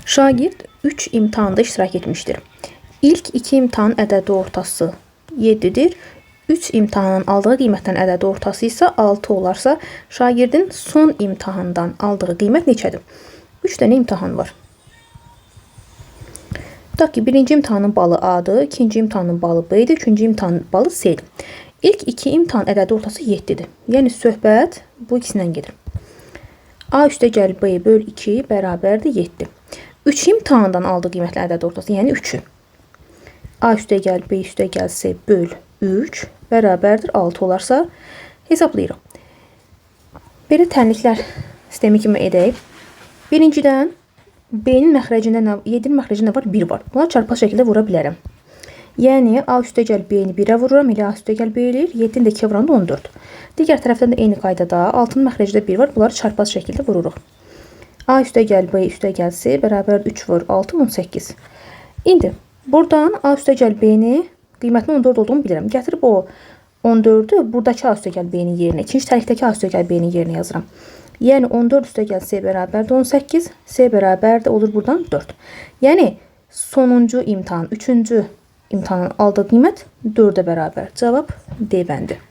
Şagird 3 imtahanda iştirak etmiştir. İlk 2 imtahan ədədi ortası 7-dir. 3 imtahanın aldığı qiymətdən ədədi ortası isə 6 olarsa, şagirdin son imtahandan aldığı qiymət neçədir? 3 dənə imtahan var. Tutaq ki, birinci imtahanın balı A-dır, ikinci imtahanın balı B-dir, üçüncü imtahanın balı C-dir. İlk 2 imtahan ədədi ortası 7-dir. Yəni söhbət bu ikisindən gedir. A üstəgəl B böl 2 bərabərdir 7. 3 imtahandan aldığı qiymətli ədəd ortası, yəni 3-ü. A üstəgəl B üstəgəl C böl 3 bərabərdir 6 olarsa hesablayırıq. Belə tənliklər sistemi kimi edək. Birincidən B-nin məxrəcində 7-nin məxrəcində var? 1 var. Buna çarpaz şəkildə vura bilərəm. Yəni A üstəgəl B-ni 1-ə vururam, elə A üstəgəl B eləyir. 7-ni də 2-yə vuranda 14. Digər tərəfdən də eyni qaydada 6-nın məxrəcində 1 var. Bunları çarpaz şəkildə vururuq. A üstəgəl B üstəgəl C bərabər 3 vur 6, 18. İndi buradan A üstəgəl B-ni qiymətinin 14 olduğunu bilirəm. Gətirib o 14-ü buradakı A üstəgəl B-nin yerinə, ikinci tərəfdəki A üstəgəl B-nin yerinə yazıram. Yəni 14 üstəgəl C bərabərdir 18, C bərabər də olur buradan 4. Yəni sonuncu imtahan, üçüncü imtahanın aldığı qiymət 4-ə bərabər. Cavab D bəndi.